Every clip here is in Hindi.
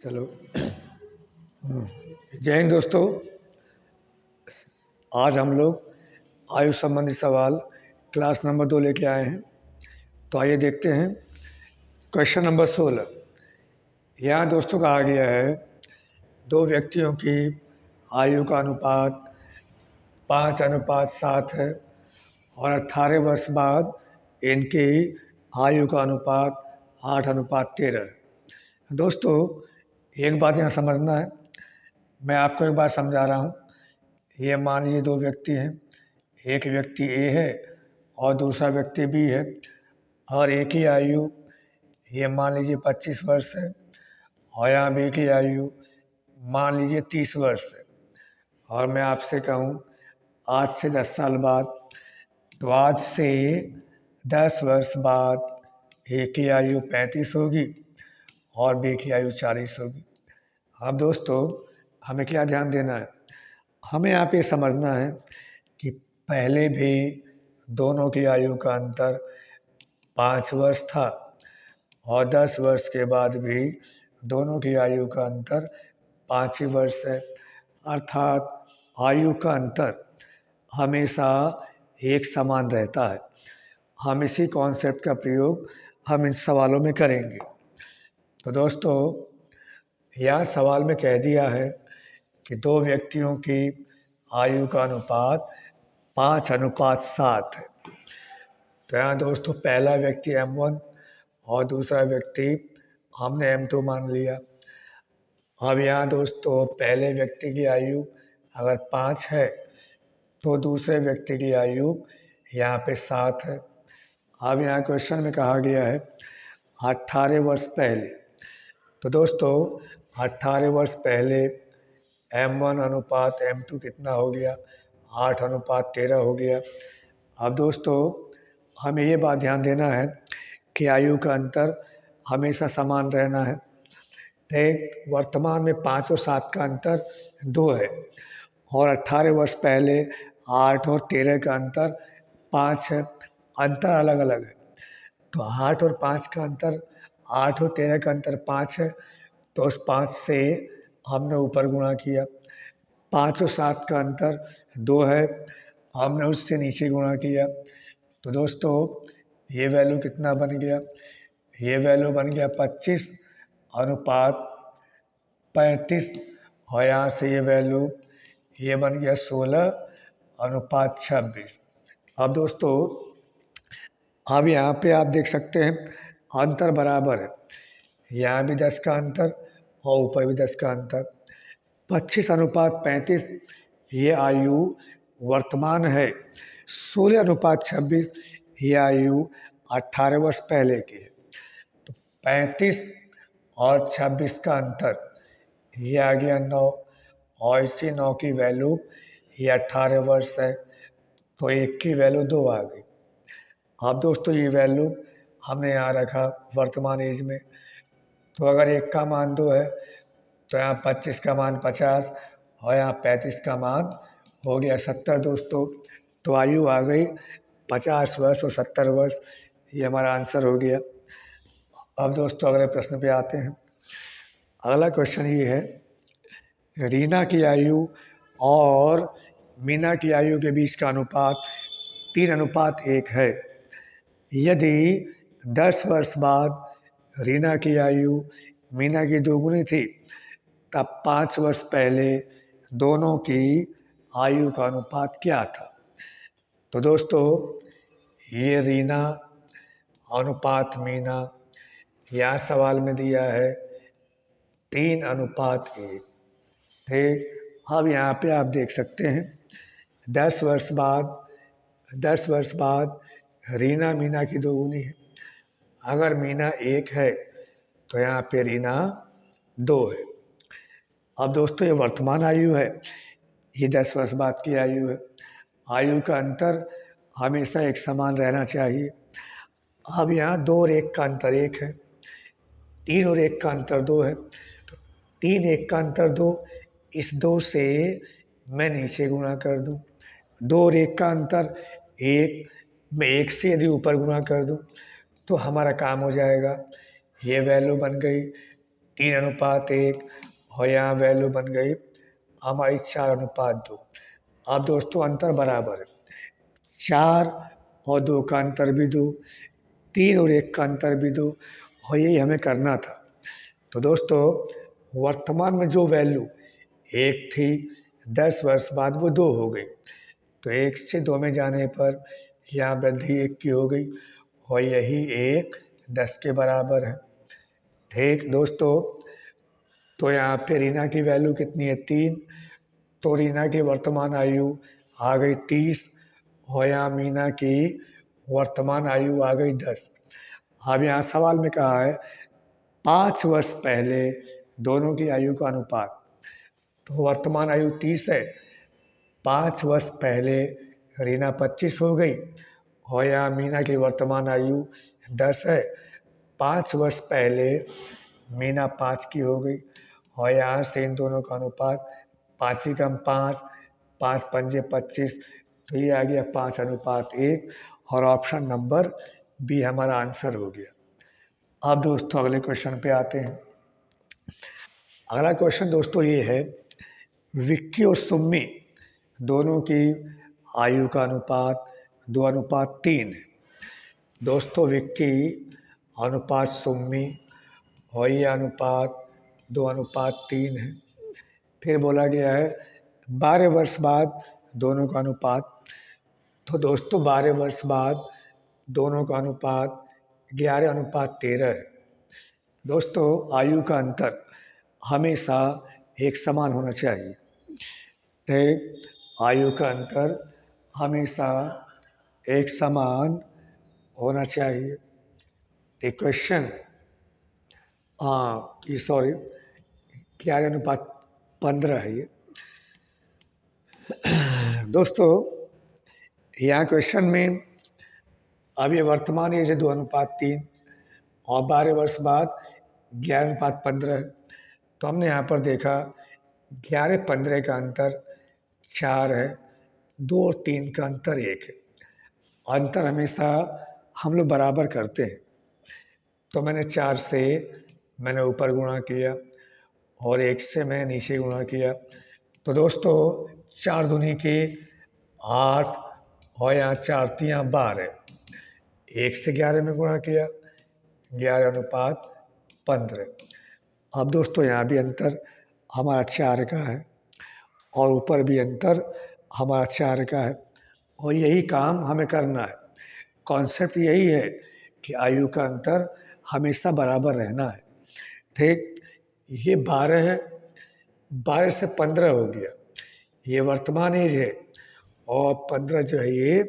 चलो। जय हिंद दोस्तों। आज हम लोग आयु संबंधी सवाल क्लास नंबर 2 लेके आए हैं। तो आइए देखते हैं। Question number 16। यहाँ दोस्तों कहा गया है दो व्यक्तियों की आयु का अनुपात 5:7 है और 18 वर्ष बाद इनकी आयु का अनुपात 8:13 है। दोस्तों एक बात यहाँ समझना है, मैं आपको एक बार समझा रहा हूँ। ये मान लीजिए दो व्यक्ति हैं, एक व्यक्ति ए है और दूसरा व्यक्ति बी है और एक ही आयु, ये मान लीजिए 25 वर्ष है और यहाँ बी की आयु मान लीजिए 30 वर्ष है। और मैं आपसे कहूँ आज से 10 साल बाद, तो आज से 10 वर्ष बाद ए की आयु 35 होगी और बी की आयु 40 होगी। अब दोस्तों हमें क्या ध्यान देना है, हमें यहाँ पे समझना है कि पहले भी दोनों की आयु का अंतर 5 वर्ष था और 10 वर्ष के बाद भी दोनों की आयु का अंतर 5 ही वर्ष है। अर्थात आयु का अंतर हमेशा एक समान रहता है। हम इसी कॉन्सेप्ट का प्रयोग हम इन सवालों में करेंगे। तो दोस्तों यह सवाल में कह दिया है कि दो व्यक्तियों की आयु का अनुपात 5:7 है। तो यहाँ दोस्तों पहला व्यक्ति M1 और दूसरा व्यक्ति हमने M2 मान लिया। अब यहाँ दोस्तों पहले व्यक्ति की आयु अगर 5 है तो दूसरे व्यक्ति की आयु यहाँ पे 7 है। अब यहाँ क्वेश्चन में कहा गया है 18 वर्ष पहले। तो दोस्तों 18 वर्ष पहले M1 अनुपात M2 कितना हो गया, 8:13 हो गया। अब दोस्तों हमें ये बात ध्यान देना है कि आयु का अंतर हमेशा समान रहना है। तो वर्तमान में 5 और 7 का अंतर 2 है और 18 वर्ष पहले 8 और 13 का अंतर 5 है। अंतर अलग अलग है, तो 8 और 5 का अंतर, 8 और 13 का अंतर 5 है, तो उस 5 से हमने ऊपर गुणा किया। 5 और 7 का अंतर 2 है, हमने उससे नीचे गुणा किया। तो दोस्तों ये वैल्यू कितना बन गया, ये वैल्यू बन गया 25:35 और यहाँ से ये वैल्यू ये बन गया 16:26। अब दोस्तों अब यहाँ पे आप देख सकते हैं अंतर बराबर है, यहाँ भी 10 का अंतर और ऊपर भी 10 का अंतर। 25:35 ये आयु वर्तमान है, 16:26 ये आयु 18 वर्ष पहले की है। तो 35 और 26 का अंतर ये आ गया 9 और इसी 9 की वैल्यू ये 18 वर्ष है, तो 1 की वैल्यू 2 आ गई। अब दोस्तों ये वैल्यू हमने यहाँ रखा वर्तमान एज में, तो अगर 1 का मान 2 है तो यहाँ 25 का मान 50 और यहाँ 35 का मान हो गया 70 दोस्तों। तो आयु आ गई 50 वर्ष और 70 वर्ष, ये हमारा आंसर हो गया। अब दोस्तों अगले प्रश्न पे आते हैं। अगला क्वेश्चन ये है, रीना की आयु और मीना की आयु के बीच का अनुपात 3:1 है। यदि 10 वर्ष बाद रीना की आयु मीना की दोगुनी थी तब 5 वर्ष पहले दोनों की आयु का अनुपात क्या था। तो दोस्तों ये रीना अनुपात मीना यहाँ सवाल में दिया है 3:1। ठीक, अब यहाँ पे आप देख सकते हैं 10 वर्ष बाद रीना मीना की दोगुनी है। अगर मीना 1 है तो यहाँ पे रीना 2 है। अब दोस्तों ये वर्तमान आयु है, ये 10 वर्ष बाद की आयु है। आयु का अंतर हमेशा एक समान रहना चाहिए। अब यहाँ 2 और 1 का अंतर 1 है, 3 और 1 का अंतर 2 है, तो 3 1 का अंतर 2, इस 2 से मैं नीचे गुणा कर दूँ। 2 और 1 का अंतर 1, मैं 1 से यदि ऊपर गुणा कर दूँ तो हमारा काम हो जाएगा। ये वैल्यू बन गई 3:1 और यहाँ वैल्यू बन गई हमारी 4:2। अब दोस्तों अंतर बराबर है, 4 और 2 का अंतर भी 2, 3 और 1 का अंतर भी 2, और यही हमें करना था। तो दोस्तों वर्तमान में जो वैल्यू 1 थी 10 वर्ष बाद वो 2 हो गई, तो 1 से 2 में जाने पर यहाँ वृद्धि 1 की हो गई और यही 1 10 के बराबर है। ठीक दोस्तों, तो यहाँ पे रीना की वैल्यू कितनी है 3, तो रीना की वर्तमान आयु आ गई 30 और यहाँ मीना की वर्तमान आयु आ गई 10। अब यहाँ सवाल में कहा है 5 वर्ष पहले दोनों की आयु का अनुपात, तो वर्तमान आयु 30 है, 5 वर्ष पहले रीना 25 हो गई और यहाँ मीना की वर्तमान आयु 10 है, 5 वर्ष पहले मीना 5 की हो गई और यहाँ से इन दोनों का अनुपात 5 ही कम 5, 5 पंजे 25, तो ये आ गया 5:1 और ऑप्शन नंबर बी हमारा आंसर हो गया। अब दोस्तों अगले क्वेश्चन पे आते हैं। अगला क्वेश्चन दोस्तों ये है, विक्की और सुम्मी दोनों की आयु का अनुपात 2:3 है। दोस्तों विक्की अनुपात सुम्मी और ये अनुपात 2:3 है। फिर बोला गया है 12 वर्ष बाद दोनों का अनुपात, तो दोस्तों 12 वर्ष बाद दोनों का अनुपात 11:13 है। दोस्तों आयु का अंतर हमेशा एक समान होना चाहिए, तो आयु का अंतर हमेशा एक समान होना चाहिए। तो क्वेश्चन ये सॉरी 11:15 है ये। दोस्तों यहाँ क्वेश्चन में अब ये वर्तमान एज है 2:3 और 12 वर्ष बाद 11:15 है, तो हमने यहाँ पर देखा 11-15 का अंतर 4 है, 2 और 3 का अंतर 1 है। अंतर हमेशा हम लोग बराबर करते हैं, तो मैंने 4 से मैंने ऊपर गुणा किया और 1 से मैंने नीचे गुणा किया, तो दोस्तों 4 दूनी के 8 और यहाँ 4 तियाँ 12, 1 से 11 में गुणा किया 11:15। अब दोस्तों यहाँ भी अंतर हमारा 4 का है और ऊपर भी अंतर हमारा 4 का है और यही काम हमें करना है। कॉन्सेप्ट यही है कि आयु का अंतर हमेशा बराबर रहना है। ठीक, ये 12 है, 12 से 15 हो गया, ये वर्तमान एज है और 15 जो है ये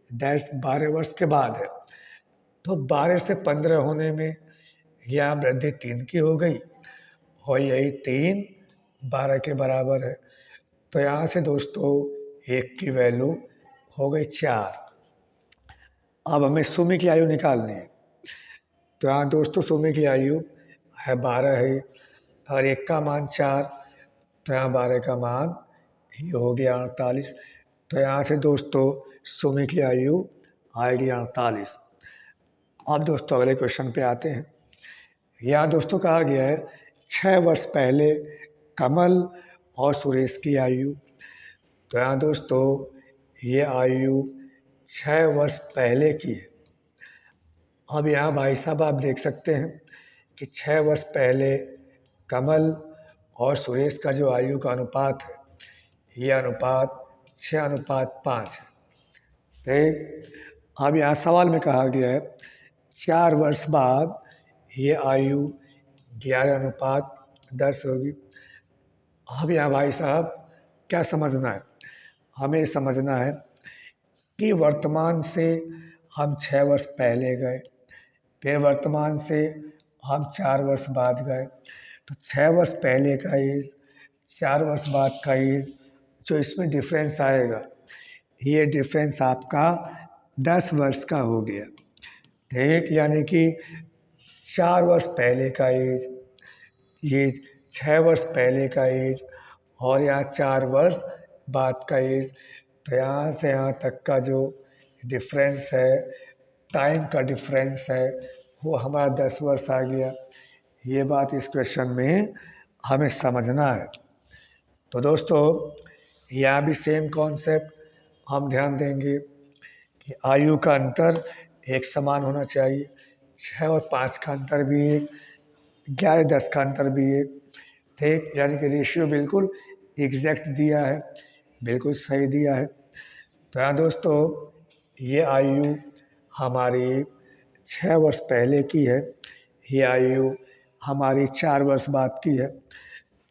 12 वर्ष के बाद है, तो 12 से 15 होने में यहाँ वृद्धि 3 की हो गई और यही 3 12 के बराबर है, तो यहाँ से दोस्तों 1 की वैल्यू हो गई 4। अब हमें सुमी की आयु निकालनी है, तो यहाँ दोस्तों सुमी की आयु है 12 है और 1 का मान 4, तो यहाँ 12 का मान ये हो गया 48, तो यहाँ से दोस्तों सुमी की आयु आएगी 48। अब दोस्तों अगले क्वेश्चन पे आते हैं। यहाँ दोस्तों कहा गया है 6 वर्ष पहले कमल और सुरेश की आयु, तो यहाँ दोस्तों ये आयु 6 वर्ष पहले की है। अब यहाँ भाई साहब आप देख सकते हैं कि 6 वर्ष पहले कमल और सुरेश का जो आयु का अनुपात है, ये अनुपात 6:5 है। ठीक, अब यहाँ सवाल में कहा गया है 4 वर्ष बाद ये आयु 11:10 होगी। अब यहाँ भाई साहब क्या समझना है, हमें समझना है कि वर्तमान से हम 6 वर्ष पहले गए, फिर वर्तमान से हम 4 वर्ष बाद गए, तो 6 वर्ष पहले का एज 4 वर्ष बाद का एज जो इसमें डिफरेंस आएगा, ये डिफरेंस आपका 10 वर्ष का हो गया। ठीक, यानी कि 4 वर्ष पहले का एज, ये 6 वर्ष पहले का एज और यहाँ 4 वर्ष बाद का एज, तो यहाँ से यहाँ तक का जो डिफरेंस है, टाइम का डिफरेंस है, वो हमारा 10 वर्ष आ गया। ये बात इस क्वेश्चन में हमें समझना है। तो दोस्तों यहाँ भी सेम कॉन्सेप्ट हम ध्यान देंगे कि आयु का अंतर एक समान होना चाहिए। 6 और 5 का अंतर भी एक, 11 10 का अंतर भी एक, ठीक, यानी कि रेशियो बिल्कुल एग्जैक्ट दिया है, बिल्कुल सही दिया है। तो यहाँ दोस्तों ये आयु हमारी 6 वर्ष पहले की है, ये आयु हमारी 4 वर्ष बाद की है।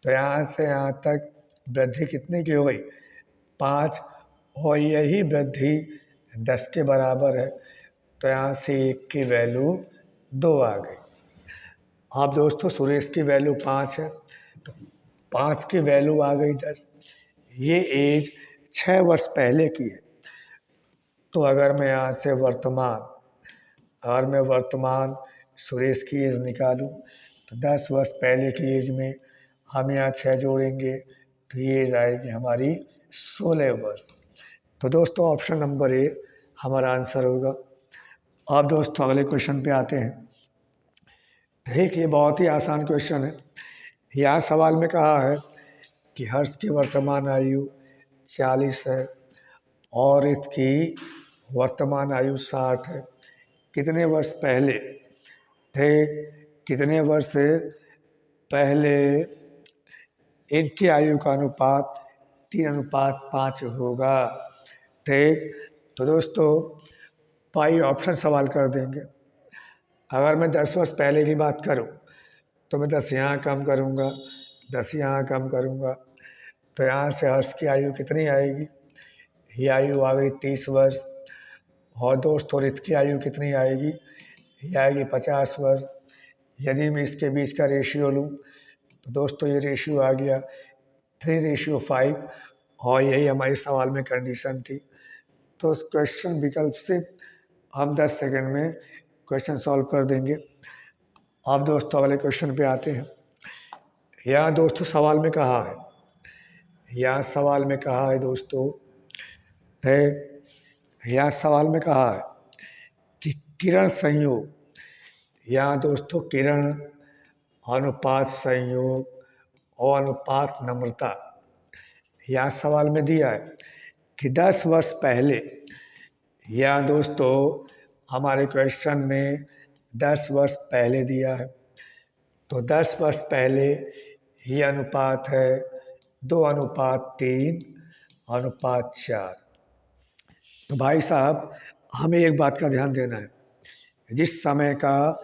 तो यहाँ से यहाँ तक वृद्धि कितने की हो गई? 5, और यही वृद्धि 10 के बराबर है। तो यहाँ से 1 की वैल्यू 2 आ गई। अब दोस्तों सुरेश की वैल्यू 5 है, तो 5 की वैल्यू आ गई 10। ये एज 6 वर्ष पहले की है। तो अगर मैं यहाँ से वर्तमान सुरेश की एज निकालूं तो 10 वर्ष पहले की एज में हम यहाँ 6 जोड़ेंगे तो ये एज आएगी हमारी 16 वर्ष। तो दोस्तों ऑप्शन नंबर ए हमारा आंसर होगा। अब दोस्तों अगले क्वेश्चन पे आते हैं। देखिए बहुत ही आसान क्वेश्चन है। यहाँ सवाल में कहा है कि हर्ष की वर्तमान आयु 40 है और इसकी वर्तमान आयु 60 है। कितने वर्ष पहले, ठीक, कितने वर्ष पहले इनकी आयु का अनुपात 3:5 होगा, ठीक। तो दोस्तों पाई ऑप्शन सवाल कर देंगे। अगर मैं 10 वर्ष पहले की बात करूं तो मैं 10 यहाँ कम करूँगा, 10 यहाँ कम करूँगा, तो यहाँ से हर्ष की आयु कितनी आएगी? ये आयु आ गई 30 वर्ष। और दोस्तों रित की आयु कितनी आएगी? ये आएगी 50 वर्ष। यदि मैं इसके बीच का रेशियो लूँ तो दोस्तों ये रेशियो आ गया 3:5, और यही हमारे सवाल में कंडीशन थी। तो उस क्वेश्चन विकल्प से हम 10 सेकंड में क्वेश्चन सॉल्व कर देंगे। अब दोस्तों अगले क्वेश्चन पे आते हैं। यहाँ दोस्तों सवाल में कहा है, यहाँ सवाल में कहा है दोस्तों, है यहाँ सवाल में कहा है कि किरण संयोग, यहाँ दोस्तों किरण अनुपात संयोग और अनुपात नम्रता, यहाँ सवाल में दिया है कि 10 वर्ष पहले, यहाँ दोस्तों हमारे क्वेश्चन में 10 वर्ष पहले दिया है। तो 10 वर्ष पहले ये अनुपात है 2:3:4। तो भाई साहब हमें एक बात का ध्यान देना है, जिस समय का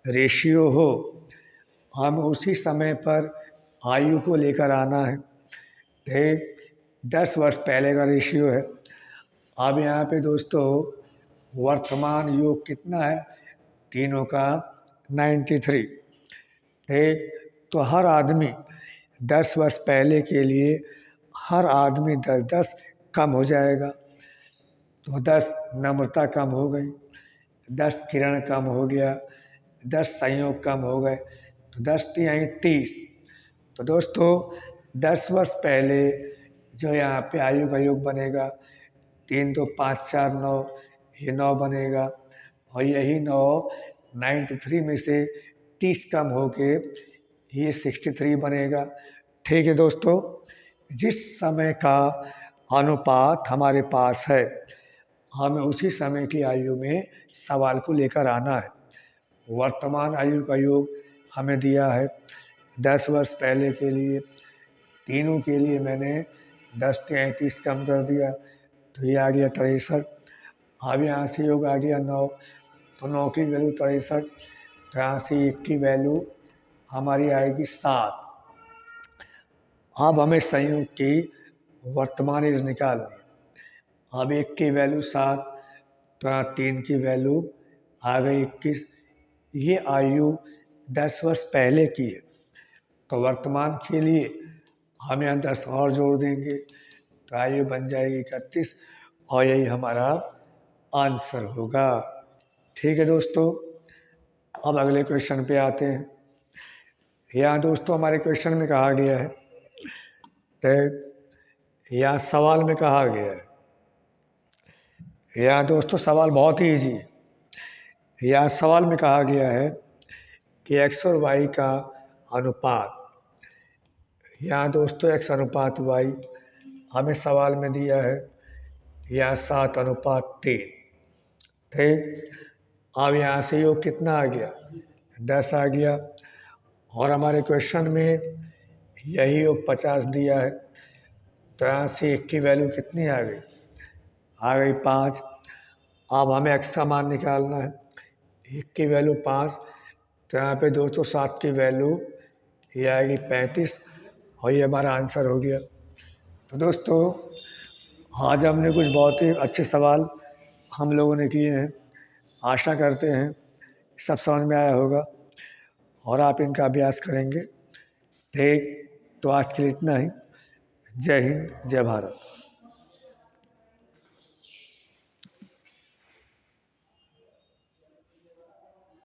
रेशियो हो हम उसी समय पर आयु को लेकर आना है, ठीक। 10 वर्ष पहले का रेशियो है। अब यहाँ पे दोस्तों वर्तमान योग कितना है? तीनों का 93, ठीक। तो हर आदमी 10 वर्ष पहले के लिए हर आदमी 10-10 कम हो जाएगा। तो 10 नम्रता कम हो गई, 10 किरण कम हो गया, 10 संयोग कम हो गए, तो 10 तिहाई 30। तो दोस्तों 10 वर्ष पहले जो यहाँ पे आयु का योग बनेगा 3 2 5 4 9, ये 9 बनेगा, और यही 9 93 में से 30 कम होके ये 63 बनेगा, ठीक है दोस्तों। जिस समय का अनुपात हमारे पास है हमें उसी समय की आयु में सवाल को लेकर आना है। वर्तमान आयु का योग हमें दिया है 10 वर्ष पहले के लिए, तीनों के लिए मैंने 10 33 कम कर दिया, तो ये आ गया 63। अब यहाँ से योग आ गया 9, तो 9 की वैल्यू 63, तो यहाँ से 1 की वैल्यू हमारी आएगी 7। अब हमें संयोग की वर्तमान एज निकालनी है। अब 1 की वैल्यू 7, तो यहाँ 3 की वैल्यू आ गई 21। ये आयु 10 वर्ष पहले की है, तो वर्तमान के लिए हम यहाँ 10 और जोड़ देंगे तो आयु बन जाएगी 31, और यही हमारा आंसर होगा, ठीक है दोस्तों। अब अगले क्वेश्चन पे आते हैं। यहाँ दोस्तों हमारे क्वेश्चन में कहा गया है, तो यहाँ सवाल में कहा गया है, यहाँ दोस्तों सवाल बहुत ही ईजी है। यहाँ सवाल में कहा गया है कि एक्स और वाई का अनुपात, यहाँ दोस्तों एक्स अनुपात वाई हमें सवाल में दिया है, यहाँ 7:3। ठीक, अब यहाँ से योग कितना आ गया, 10 आ गया। और हमारे क्वेश्चन में यही योग 50 दिया है, तो यहाँ से 1 की वैल्यू कितनी आ गई, 5। अब हमें एक्स का मान निकालना है, 1 की वैल्यू 5, तो यहाँ पे दोस्तों 7 की वैल्यू ये आएगी 35, और ये हमारा आंसर हो गया। तो दोस्तों आज हमने कुछ बहुत ही अच्छे सवाल हम लोगों ने किए हैं, आशा करते हैं सब समझ में आया होगा और आप इनका अभ्यास करेंगे। ठीक, तो आज के लिए इतना ही। जय हिंद, जय भारत।